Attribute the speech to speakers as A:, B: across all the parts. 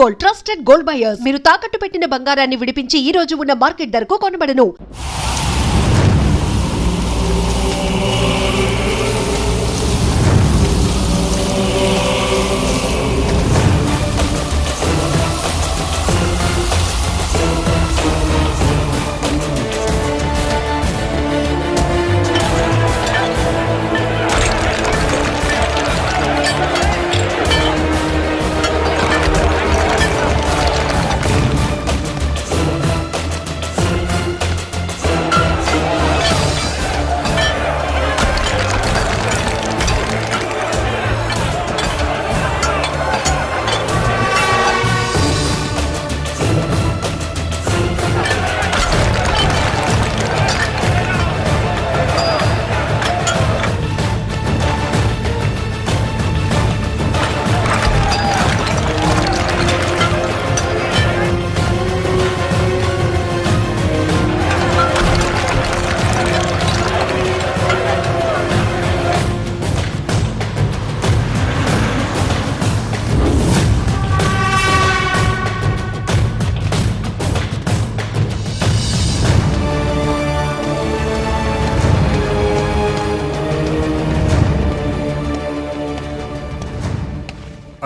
A: Gold, trusted gold buyers. మీరు తాకట్టు పెట్టిన బంగారాన్ని విడిపించి ఈ రోజు ఉన్న మార్కెట్ ధరకు కొనబడను.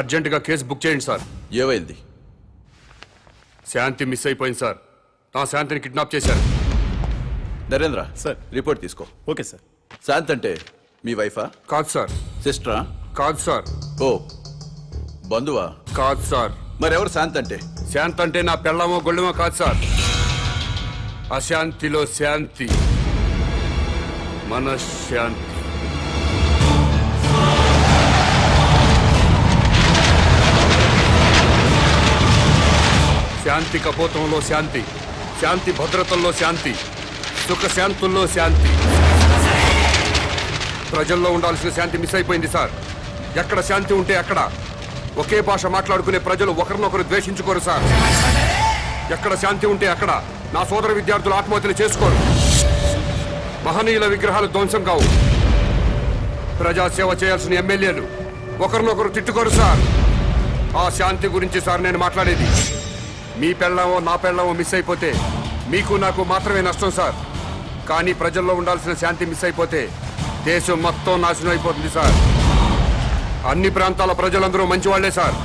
B: అర్జెంటుగా కేసు బుక్ చేయండి సార్.
C: ఏమైంది?
B: శాంతి మిస్ అయిపోయింది సార్. నా శాంతిని కిడ్నాప్ చేశారు.
C: నరేంద్ర
D: సార్.
C: రిపోర్ట్ తీసుకో.
D: Okay sir.
C: శాంత్ అంటే మీ వైఫా?
B: కాదు సార్.
C: సిస్టరా?
B: కాదు సార్.
C: ఓ బంధువా?
B: కాదు సార్.
C: మరెవరు శాంత్ అంటే?
B: శాంతి అంటే నా పెళ్ళమో గొళ్ళమో కాదు సార్. అశాంతిలో శాంతి, మనశ్శాంతి. శాంతి కపోతంలో శాంతి, శాంతి భద్రతల్లో శాంతి, సుఖశాంతుల్లో శాంతి. ప్రజల్లో ఉండాల్సిన శాంతి మిస్ అయిపోయింది సార్. ఎక్కడ శాంతి ఉంటే అక్కడ ఒకే భాష మాట్లాడుకునే ప్రజలు ఒకరినొకరు ద్వేషించుకోరు సార్. ఎక్కడ శాంతి ఉంటే అక్కడ నా సోదర విద్యార్థులు ఆత్మహత్యలు చేసుకోరు. మహనీయుల విగ్రహాలు ధ్వంసం కావు. ప్రజాసేవ చేయాల్సిన ఎమ్మెల్యేలు ఒకరినొకరు తిట్టుకోరు సార్. ఆ శాంతి గురించి సార్ నేను మాట్లాడేది. మీ పెళ్ళామో నా పెళ్ళామో మిస్ అయిపోతే మీకు నాకు మాత్రమే నష్టం సార్. కానీ ప్రజల్లో ఉండాల్సిన శాంతి మిస్ అయిపోతే దేశం మొత్తం నాశనం అయిపోతుంది సార్. అన్ని ప్రాంతాల ప్రజలందరూ మంచివాళ్లే సార్.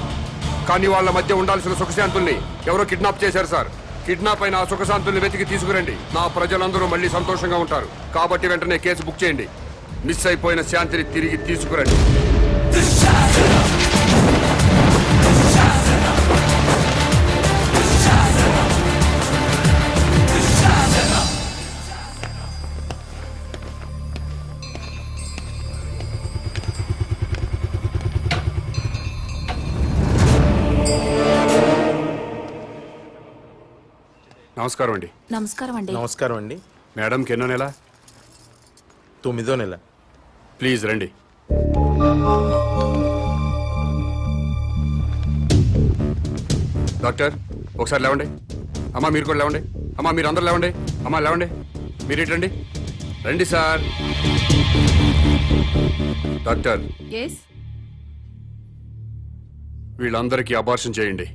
B: కానీ వాళ్ళ మధ్య ఉండాల్సిన సుఖశాంతుల్ని ఎవరో కిడ్నాప్ చేశారు సార్. కిడ్నాప్ అయిన ఆ సుఖశాంతుల్ని వెతికి తీసుకురండి. నా ప్రజలందరూ మళ్ళీ సంతోషంగా ఉంటారు. కాబట్టి వెంటనే కేసు బుక్ చేయండి. మిస్ అయిపోయిన శాంతిని తిరిగి తీసుకురండి. నమస్కారం అండి.
E: నమస్కారం అండి.
D: నమస్కారం అండి.
B: మేడంకి ఎన్నో నెల?
D: 9వ నెల.
B: ప్లీజ్ రండి. డాక్టర్ ఒకసారి లేవండి. అమ్మా మీరు కూడా లేవండి. అమ్మా మీరు అందరు లేవండి. అమ్మా లేవండి. మీరు ఇటు రండి. రండి సార్. డాక్టర్ వీళ్ళందరికీ అబార్షన్ చేయండి.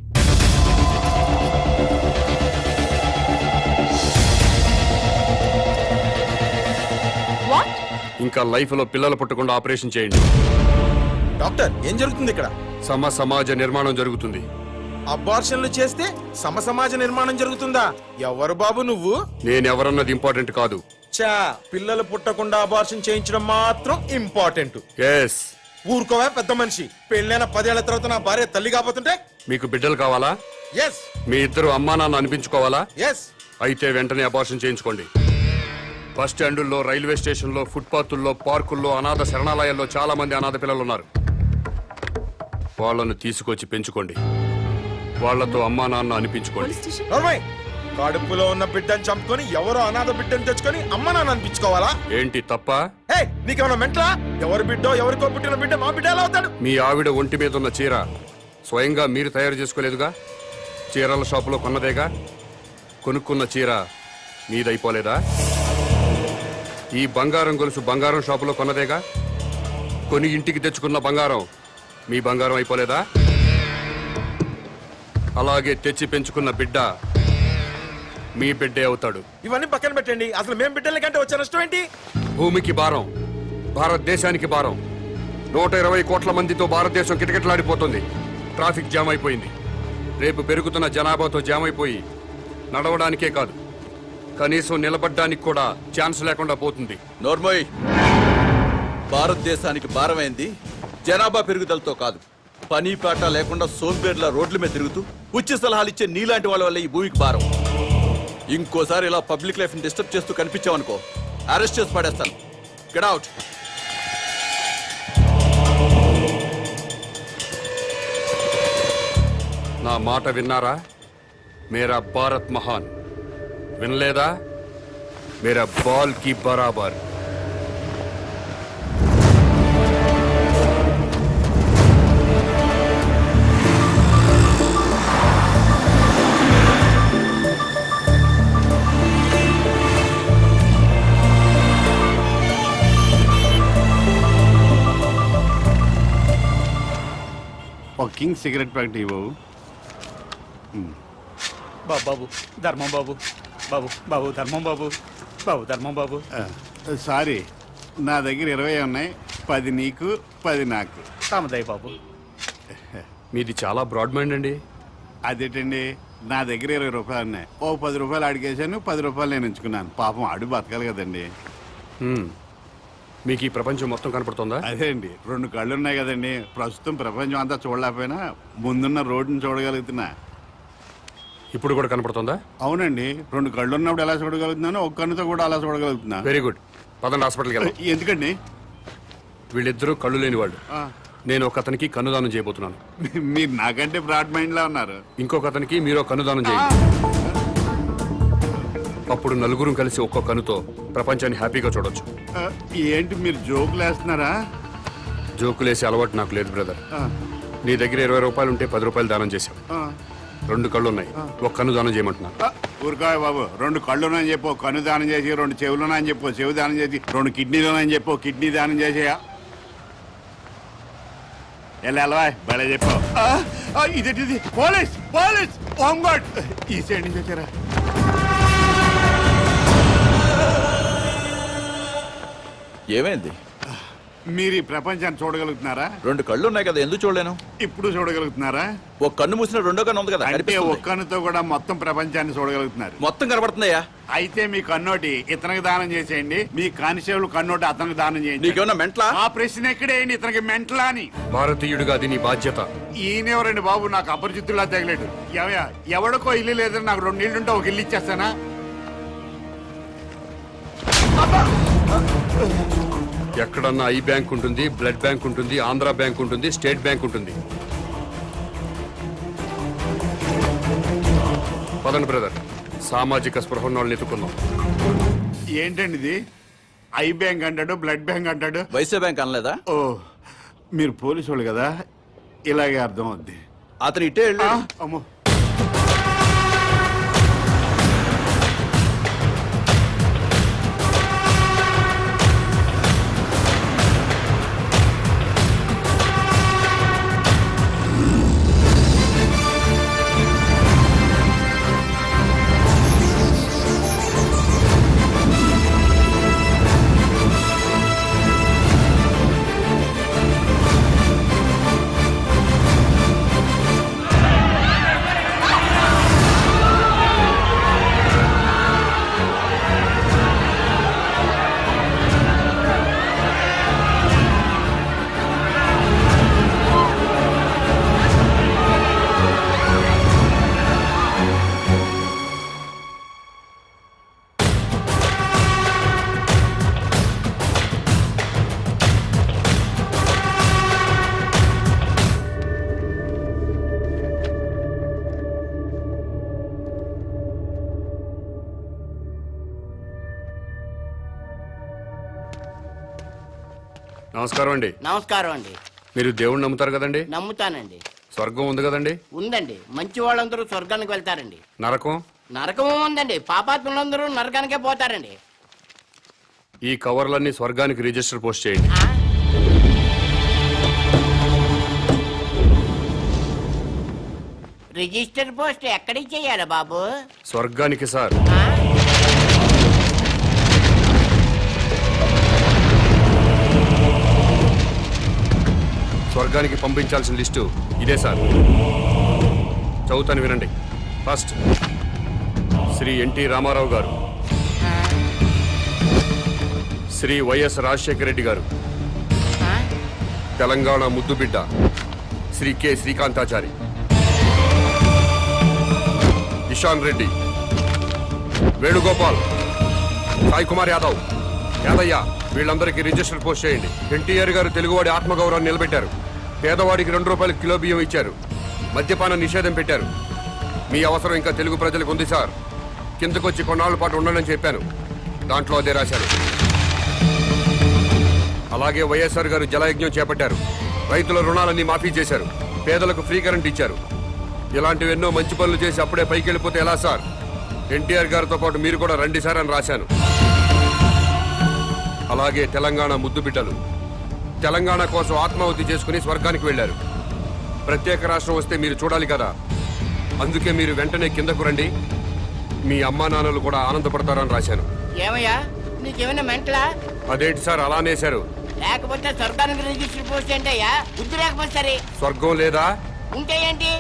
B: ఇంకా లైఫ్ లో పిల్లలు పుట్టకుండా ఆపరేషన్ చేయండి.
D: డాక్టర్ ఏం జరుగుతుంది ఇక్కడ?
B: సమాజ నిర్మాణం జరుగుతుంది.
D: అబార్షన్లు చేస్తే సమాజ నిర్మాణం జరుగుతుందా? ఎవరు బాబు నువ్వు?
B: నేనెవరన్నది ఇంపార్టెంట్ కాదు.
D: చా, పిల్లలు పుట్టకుండా అబార్షన్ చేయించడం మాత్రం ఇంపార్టెంట్.
B: ఎస్.
D: ఊరుకోవా పెద్ద మనిషి. పెళ్ళైన 10 ఏళ్ల తర్వాత నా భార్య తల్లి కాబోతుంటే?
B: మీకు బిడ్డలు కావాలా?
D: ఎస్.
B: మీ ఇద్దరు అమ్మా నాన్న అనిపించుకోవాలా?
D: ఎస్.
B: అయితే వెంటనే అబార్షన్ చేయించుకోండి. బస్ స్టాండుల్లో, రైల్వే స్టేషన్లో, ఫుట్పాత్ల్లో, పార్కుల్లో, అనాథ శరణాలయాల్లో చాలా మంది అనాథ పిల్లలు ఉన్నారు. వాళ్ళను తీసుకొచ్చి పెంచుకోండి. వాళ్లతో అమ్మా నాన్న అనిపించుకోండి.
D: కడుపులో ఉన్న బిడ్డను చంపుకొని ఎవరో అనాథ బిడ్డను తెచ్చుకొని అమ్మ నాన్న అనిపించుకోవాలా?
B: ఏంటి తప్ప?
D: నీకేమన్నా మెంట్లా? ఎవరి బిడ్డో ఎవరికో పుట్టిన బిడ్డ మా బిడ్డ ఎలా అవుతాడు?
B: మీ ఆవిడ ఒంటి మీద ఉన్న చీర స్వయంగా మీరు తయారు చేసుకోలేదుగా? చీరల షాపులో కొన్నదేగా? కొనుక్కున్న చీర మీదైపోలేదా? ఈ బంగారం గొలుసు బంగారం షాపులో కొన్నదేగా? కొని ఇంటికి తెచ్చుకున్న బంగారం మీ బంగారం అయిపోలేదా? అలాగే తెచ్చి పెంచుకున్న బిడ్డ మీ బిడ్డే అవుతాడు.
D: ఇవన్నీ పక్కన పెట్టండి, అసలు మేము బిడ్డల కంటే వచ్చే నష్టం ఏంటి?
B: భూమికి భారం, భారతదేశానికి భారం. 120 కోట్ల మందితో భారతదేశం కిటకిటలాడిపోతుంది. ట్రాఫిక్ జామ్ అయిపోయింది. రేపు పెరుగుతున్న జనాభాతో జామ్ అయిపోయి నడవడానికే కాదు, కనీసం నిలబడ్డానికి కూడా ఛాన్స్ లేకుండా పోతుంది.
C: నోర్మోయ్, భారతదేశానికి భారమైంది జనాభా పెరుగుదలతో కాదు, పని పాట లేకుండా సోంబేర్ల రోడ్ల మీద తిరుగుతూ ఉచిత సలహాలు ఇచ్చే నీలాంటి వాళ్ళ వల్ల ఈ భూమికి భారం. ఇంకోసారి ఇలా పబ్లిక్ లైఫ్ ని డిస్టర్బ్ చేస్తూ కనిపించావనుకో, అరెస్ట్ చేసి పడేస్తాను. Get out.
B: నా మాట విన్నారా? మేరా భారత్ మహాన్. వినలేదా? మేరా బాల్ కి బరాబర్.
E: ఒక కింగ్ సిగరెట్ ప్యాకెట్ ఇవ్వవు.
F: బాబు ధర్మం బాబు, బాబు బాబు ధర్మం బాబు, బాబు ధర్మం బాబు.
E: సారీ, నా దగ్గర 20 ఉన్నాయి. 10 నీకు, 10 నాకు.
F: తామదయ్య బాబు.
B: మీది చాలా బ్రాడ్ మైండ్ అండి.
E: అదేంటండి, నా దగ్గర 20 రూపాయలు ఉన్నాయి. ఓ 10 రూపాయలు అడిగేశాను, 10 రూపాయలు నేను ఉంచుకున్నాను. పాపం అడు బతకాలి కదండి.
B: మీకు ఈ ప్రపంచం మొత్తం కనపడుతుందా?
E: అదే అండి, 2 కళ్ళు ఉన్నాయి కదండి. ప్రస్తుతం ప్రపంచం అంతా చూడలేకపోయినా ముందున్న రోడ్డుని చూడగలుగుతున్నా.
B: ఇప్పుడు కూడా కనపడుతుందా?
E: అవునండి, 2 కళ్ళు ఉన్నప్పుడు ఎలా చూడగలుగుతున్నాను, ఒక కన్నుతో కూడా అలా చూడగలుగుతున్నా.
B: Very good. పదండి హాస్పిటల్కి వెళ్దాం.
E: ఎందుకండి?
B: వీళ్ళిద్దరూ కళ్ళు లేని వాళ్ళు. నేను ఒక అతనికి కన్నుదానం చేయబోతున్నాను.
E: మీరు నాకంటే బ్రాడ్ మైండ్ లా ఉన్నారు.
B: ఇంకొక అతనికి మీరు కన్నుదానం చేయండి. అప్పుడు నలుగురు కలిసి ఒక్కో కన్నుతో ప్రపంచాన్ని హ్యాపీగా చూడొచ్చు.
E: ఏంటి మీరు జోకులు వేస్తున్నారా?
B: జోకులేసే అలవాటు నాకు లేదు బ్రదర్. నీ దగ్గర 20 రూపాయలు ఉంటే 10 రూపాయలు దానం చేశావు. 2 కళ్ళు ఉన్నాయి, ఒక కన్ను దానం చేయమంటున్నాను.
E: ఊరుకోయ్ బాబు, 2 కళ్ళున్నాయని చెప్పు కన్ను దానం చేసి, 2 చెవులున్నాయని చెప్పు చెవు దానం చేసి, 2 కిడ్నీలున్నాయని చెప్పు కిడ్నీ దానం చేసేయా. ఎలా బలే చెప్పావు. ఇదేంటిది? పోలీస్ పోలీస్ హోంగార్డ్ ఈ సైడ్ నుంచి వచ్చారా?
C: ఏమైంది?
E: మీరు ఈ ప్రపంచాన్ని చూడగలుగుతున్నారా?
C: 2 కళ్ళు ఉన్నాయి కదా, ఎందుకు చూడలేను?
E: ఇప్పుడు చూడగలుగుతున్నారా?
C: ఒక కన్ను మూసిన రెండో కన్ను ఉంది కదా,
E: అంటే
C: కనిపిస్తుంది.
E: ఒక్క కన్నుతో కూడా మొత్తం ప్రపంచాన్ని చూడగలుగుతున్నారు.
C: మొత్తం కనబడుతుందయ్యా.
E: అయితే మీ కన్నోటి ఇతనికి దానం చేసేయండి, మీ కానిస్టేబుల్ కన్నోటి అతనికి దానం చేయండి.
C: నీకేమన్నా మెంట్లా?
E: ఆ ప్రశ్న ఎక్కడేయండి, ఇతనికి మెంటలా అని.
B: భారతీయుడిగా అది నీ బాధ్యత.
E: ఈయనెవరండి బాబు, నాకు అపరిచితుల్లా తగిలేడు. ఎవడికో ఇల్లు లేదని నాకు 2 ఇల్లుంటే ఒక ఇల్లు ఇచ్చేస్తానా?
B: ఎక్కడన్నా ఐ బ్యాంక్ ఉంటుంది, బ్లడ్ బ్యాంక్ ఉంటుంది, ఆంధ్ర బ్యాంక్ ఉంటుంది, స్టేట్ బ్యాంక్ ఉంటుంది. పదండి బ్రదర్, సామాజిక స్పృహ ఉన్న వాళ్ళని ఎత్తుకుందాం.
E: ఏంటండి ఇది? ఐ బ్యాంక్ అంటాడు, బ్లడ్ బ్యాంక్ అంటాడు.
C: వైసే బ్యాంక్ అనలేదా?
E: ఓ, మీరు పోలీసు వాళ్ళు కదా, ఇలాగే అర్థం అవుద్ది.
C: అతను ఇటే వెళ్ళి
E: అమ్మో,
B: నమస్కారం అండి.
G: నమస్కారం అండి.
B: మీరు దేవుణ్ణి నమ్ముతారు కదండి?
G: నమ్ముతానండి.
B: స్వర్గం ఉంది కదండి?
G: ఉందండి. మంచి వాళ్ళందరూ స్వర్గానికి వెళ్తారండి.
B: నరకం?
G: నరకం ఉందండి. పాపాత్ములందరూ నరకానికే పోతారండి.
B: ఈ కవర్లన్నీ స్వర్గానికి రిజిస్టర్ పోస్ట్ చేయండి.
G: ఆ? రిజిస్టర్ పోస్ట్ ఎక్కడికి చెయ్యాలి బాబు?
B: స్వర్గానికి సార్.
G: ఆ?
B: స్వర్గానికి పంపించాల్సిన లిస్టు ఇదే సార్. చదువుతాను వినండి. ఫస్ట్ శ్రీ ఎన్టీ రామారావు గారు, శ్రీ వైఎస్ రాజశేఖర రెడ్డి గారు,
G: ఆ?
B: తెలంగాణ ముద్దుబిడ్డ శ్రీ కె శ్రీకాంతాచారి, ఇషాన్ రెడ్డి, వేణుగోపాల్, సాయి కుమార్ యాదవ్, యాదయ్య, వీళ్ళందరికీ రిజిస్టర్ పోస్ట్ చేయండి. ఎన్టీఆర్ గారు తెలుగువాడి ఆత్మగౌరవాన్ని నిలబెట్టారు. పేదవాడికి 2 రూపాయలు కిలో బియ్యం ఇచ్చారు. మద్యపాన నిషేధం పెట్టారు. మీ అవసరం ఇంకా తెలుగు ప్రజలకు ఉంది సార్. కిందకొచ్చి కొన్నాళ్ళ పాటు ఉండాలని చెప్పాను. దాంట్లో అదే రాశారు. అలాగే వైఎస్ఆర్ గారు జలయజ్ఞం చేపట్టారు. రైతుల రుణాలన్నీ మాఫీ చేశారు. పేదలకు ఫ్రీ కరెంట్ ఇచ్చారు. ఇలాంటివెన్నో మంచి పనులు చేసి అప్పుడే పైకి వెళ్ళిపోతే ఎలా సార్? ఎన్టీఆర్ గారితో పాటు మీరు కూడా రండి సార్ అని రాశాను. అలాగే తెలంగాణ ముద్దు బిడ్డలు తెలంగాణ కోసం ఆత్మాహుతి చేసుకుని స్వర్గానికి వెళ్లారు. ప్రత్యేక రాష్ట్రం వస్తే మీరు చూడాలి కదా, అందుకే మీరు వెంటనే కిందకు రండి. మీ అమ్మా నాన్నలు కూడా ఆనందపడతారని రాశాను.
G: ఏమయ్యా, నీకేమైనా మెంటలా?
B: అదేంటి సార్ అలా అనేశారు?
G: లేకపోతే స్వర్గానికి రిజిస్టర్ పోస్ట్ ఏంటయ్యా? బుద్ధి లేకపోతే సరే.
B: స్వర్గం లేదా?
G: ఉంటే ఏంటి?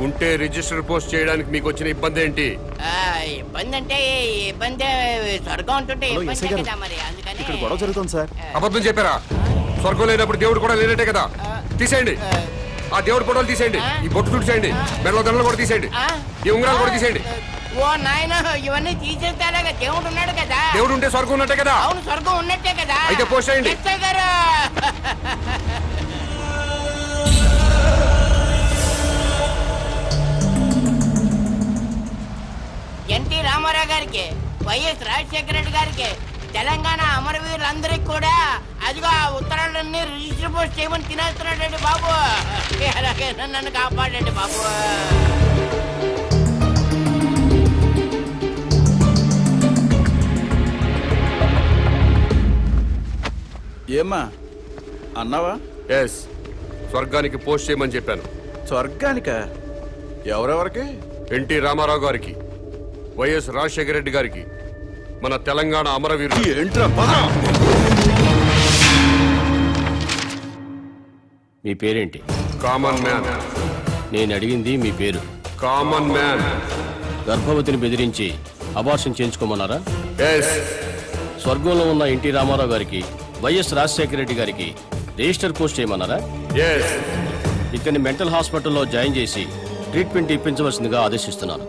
B: ఉంటే రిజిస్టర్ పోస్ట్ చేయడానికి మీకు వచ్చిన ఇబ్బంది ఏంటి?
G: ఆ, ఇబ్బంది అంటే ఇబ్బంది. స్వర్గం ఉంటుంటే ఇబ్బంది కదా మరి, అందుకని.
F: ఇక్కడ గొడవ జరుగుతుంది సార్.
B: అబద్ధం చెప్పారా? స్వర్గం లేనప్పుడు దేవుడు కూడా లేనట్టే కదా. తీసేయండి, ఆ దేవుడు ఫోటోలు తీసేయండి. ఈ బొట్టు తుడిచేయండి. మెడలో దండలు కూడా తీసేయండి. ఈ ఉంగరాలు కూడా తీసేయండి.
G: ఓ నాయన, ఇవన్నీ తీసేస్తారా? దేవుడు ఉన్నాడు కదా.
B: దేవుడు ఉంటే స్వర్గం ఉన్నట్టే కదా.
G: అవును, స్వర్గం ఉన్నట్టే కదా.
B: అయితే పోస్ట్ చేయండి.
G: ఎస్ఐ గారు. ఎన్టీ రామారావు గారికి, వైఎస్ రాజశేఖర రెడ్డి గారికి, తెలంగాణ అమరవీరులందరికీ కూడా అదిగో ఆ ఉత్తరాలన్నీ రిజిస్టర్ పోస్ట్ చేయమని తినేస్తున్నాడండి బాబు. అలాగే నన్ను కాపాడండి బాబు.
C: ఏమ్మా అన్నావా?
B: ఎస్, స్వర్గానికి పోస్ట్ చేయమని చెప్పాను.
C: స్వర్గానిక? ఎవరెవరికి?
B: ఎన్టీ రామారావు గారికి, వైఎస్ రాజశేఖర రెడ్డి గారికి, మన తెలంగాణ అమరవీరులు.
C: ఏంట్రా పద.
H: మీ పేరేంటి?
B: Common man.
H: నేను అడిగింది మీ పేరు.
B: Common man.
H: గర్భవతిని బెదిరించి అబార్షన్ చేయించుకోమన్నారా?
B: ఎస్.
H: స్వర్గంలో ఉన్న ఎన్టీ రామారావు గారికి, వైఎస్ రాజశేఖర రెడ్డి గారికి రిజిస్టర్ పోస్ట్ చేయమన్నారా?
B: ఎస్.
H: ఇతన్ని మెంటల్ హాస్పిటల్లో జాయిన్ చేసి ట్రీట్మెంట్ ఇప్పించవలసిందిగా ఆదేశిస్తున్నాను.